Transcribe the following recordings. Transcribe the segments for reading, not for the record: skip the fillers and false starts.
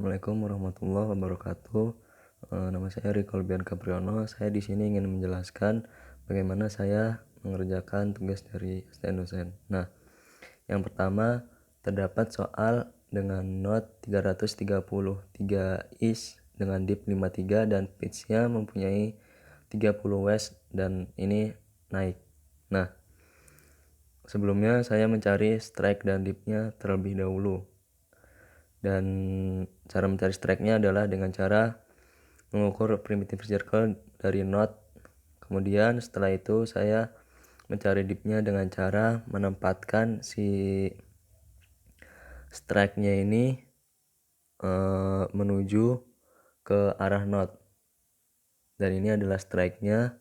Assalamualaikum warahmatullahi wabarakatuh. Nama saya Riko Albian Capriano. Saya di sini ingin menjelaskan bagaimana saya mengerjakan tugas dari asisten dosen. Nah, yang pertama terdapat soal dengan not 333 is dengan dip 53 dan pitch-nya mempunyai 30 West dan ini naik. Nah, sebelumnya saya mencari strike dan dip-nya terlebih dahulu. Dan cara mencari strike-nya adalah dengan cara mengukur primitive circle dari not. Kemudian setelah itu saya mencari dip-nya dengan cara menempatkan si strike-nya ini menuju ke arah not. Dan ini adalah strike-nya.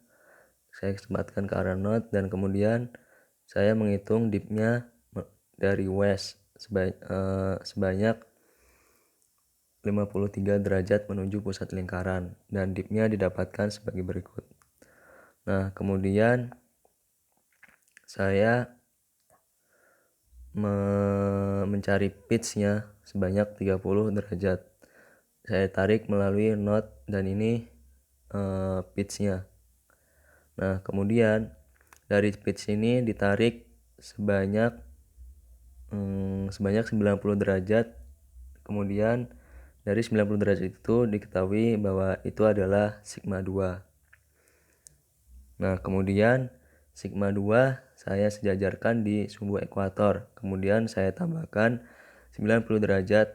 Saya tempatkan ke arah not dan kemudian saya menghitung dip-nya dari west sebanyak 53 derajat menuju pusat lingkaran dan dip-nya didapatkan sebagai berikut. Nah, kemudian saya mencari pitch-nya sebanyak 30 derajat. Saya tarik melalui not dan ini pitch-nya. Nah, kemudian dari pitch ini ditarik sebanyak 90 derajat. Kemudian dari 90 derajat itu diketahui bahwa itu adalah sigma 2. Nah, kemudian sigma 2 saya sejajarkan di sumbu ekuator. Kemudian saya tambahkan 90 derajat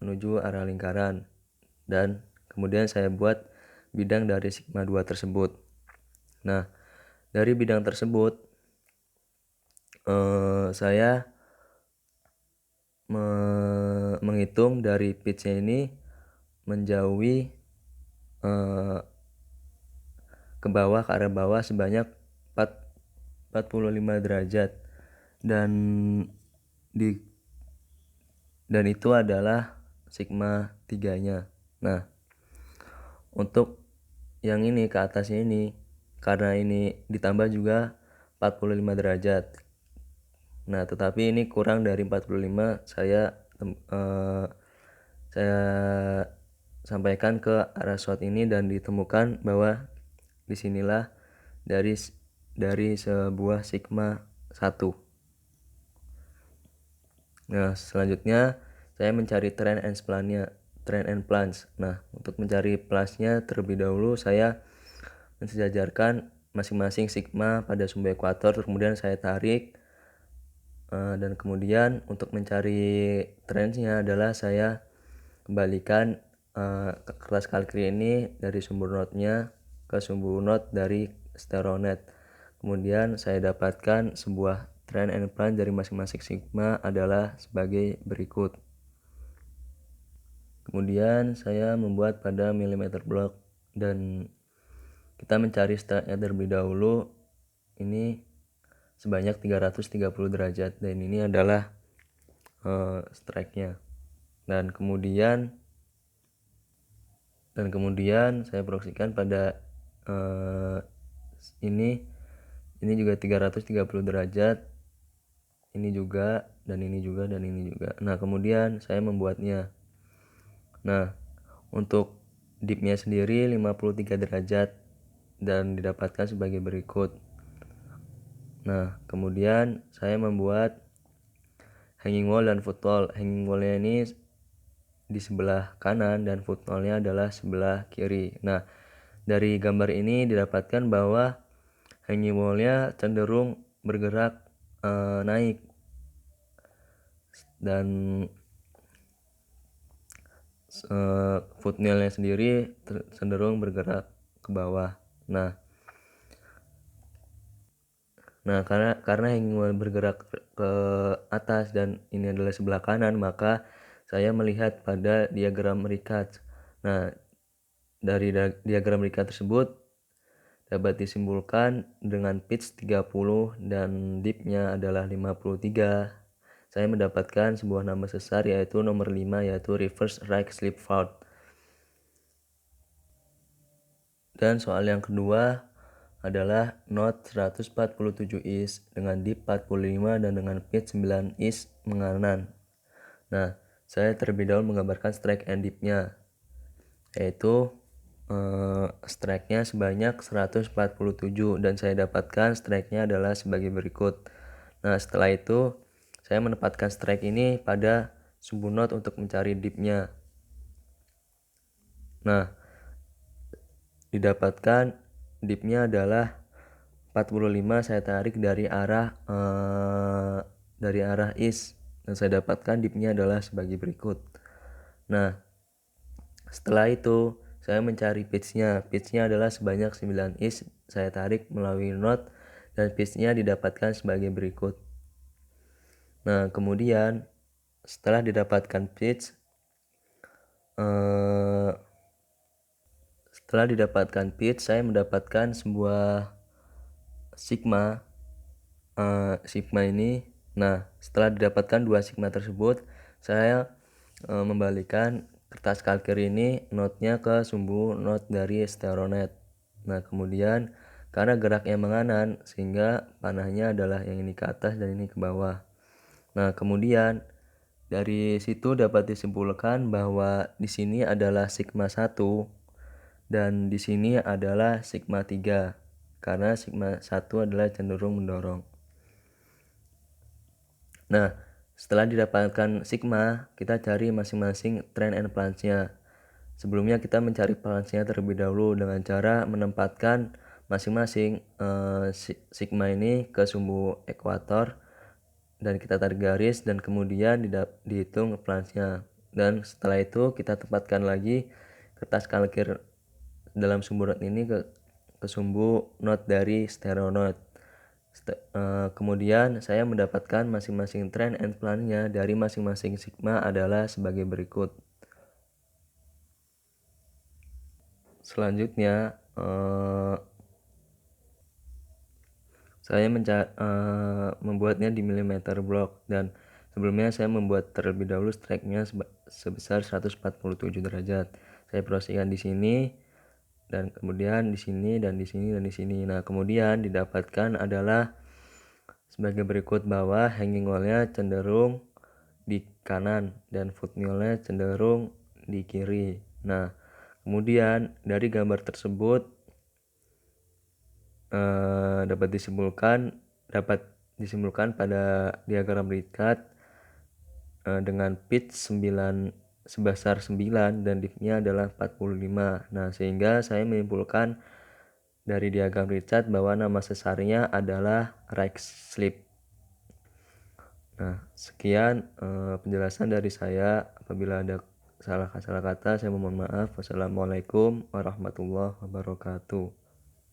menuju arah lingkaran. Dan kemudian saya buat bidang dari sigma 2 tersebut. Nah, dari bidang tersebut saya menghitung dari pitch-nya ini menjauhi ke bawah, ke arah bawah sebanyak 45 derajat dan itu adalah sigma 3-nya. Nah, untuk yang ini ke atasnya ini karena ini ditambah juga 45 derajat. Nah, tetapi ini kurang dari 45, saya sampaikan ke arah shot ini dan ditemukan bahwa disinilah dari sebuah sigma 1. Nah, selanjutnya saya mencari trend and plunge. Nah, untuk mencari plus-nya terlebih dahulu saya mensejajarkan masing-masing sigma pada sumbu ekuator, kemudian saya tarik dan kemudian untuk mencari trendnya adalah saya kembalikan kertas kalkuli ini dari sumber notnya ke sumber not dari stereonet. Kemudian saya dapatkan sebuah trend and plunge dari masing-masing sigma adalah sebagai berikut. Kemudian saya membuat pada millimeter block dan kita mencari strike-nya terlebih dahulu. Ini sebanyak 330 derajat dan ini adalah strike-nya. Dan kemudian saya proyeksikan pada ini juga 330 derajat. Ini juga dan ini juga dan ini juga. Nah, kemudian saya membuatnya. Nah, untuk dip-nya sendiri 53 derajat dan didapatkan sebagai berikut. Nah, kemudian saya membuat hanging wall dan footwall. Hanging wall-nya ini di sebelah kanan dan footwall-nya adalah sebelah kiri. Nah, dari gambar ini didapatkan bahwa hanging wall-nya cenderung bergerak naik dan footnail-nya sendiri cenderung bergerak ke bawah. Nah, karena hanging wall bergerak ke atas dan ini adalah sebelah kanan, maka saya melihat pada diagram Rickard. Nah, dari diagram Rickard tersebut dapat disimpulkan dengan pitch 30 dan dip-nya adalah 53. Saya mendapatkan sebuah nama sesar yaitu nomor 5 yaitu reverse right slip fault. Dan soal yang kedua adalah not 147 is dengan dip 45 dan dengan pitch 9 is menganan. Nah, saya terlebih dahulu menggambarkan strike and dip-nya, yaitu strike-nya sebanyak 147 dan saya dapatkan strike-nya adalah sebagai berikut. Nah, setelah itu saya menempatkan strike ini pada sumbu not untuk mencari dip-nya. Nah, didapatkan dip-nya adalah 45, saya tarik dari arah east dan saya dapatkan dip-nya adalah sebagai berikut. Nah, setelah itu saya mencari pitch-nya. Pitch-nya adalah sebanyak 9 east, saya tarik melalui not dan pitch-nya didapatkan sebagai berikut. Nah, kemudian setelah didapatkan pitch, saya mendapatkan sebuah sigma ini. Nah, setelah didapatkan dua sigma tersebut, saya membalikan kertas kalkir ini notnya ke sumbu not dari stereonet. Nah, kemudian karena geraknya menganan sehingga panahnya adalah yang ini ke atas dan ini ke bawah. Nah, kemudian dari situ dapat disimpulkan bahwa di sini adalah sigma 1 dan di sini adalah sigma 3 karena sigma 1 adalah cenderung mendorong. Nah, setelah didapatkan sigma, kita cari masing-masing trend and plunge-nya. Sebelumnya kita mencari plunge-nya terlebih dahulu dengan cara menempatkan masing-masing sigma ini ke sumbu ekuator dan kita tarik garis dan kemudian dihitung plunge-nya. Dan setelah itu kita tempatkan lagi kertas kalkir dalam sumbu not ini ke sumbu not dari stereonet. Kemudian saya mendapatkan masing-masing trend and plan-nya dari masing-masing sigma adalah sebagai berikut. Selanjutnya saya membuatnya di millimeter block dan sebelumnya saya membuat terlebih dahulu strike-nya sebesar 147 derajat. Saya proses di sini dan kemudian di sini dan di sini dan di sini. Nah, kemudian didapatkan adalah sebagai berikut bahwa hanging wall-nya cenderung di kanan dan footmill-nya cenderung di kiri. Nah, kemudian dari gambar tersebut dapat disimpulkan pada diagram Ricat dengan pitch sebesar 9 dan dip-nya adalah 45. Nah, sehingga saya menyimpulkan dari diagram Ricat bahwa nama sesarnya adalah right slip. Nah, sekian penjelasan dari saya. Apabila ada salah kata, saya mohon maaf. Wassalamualaikum warahmatullahi wabarakatuh.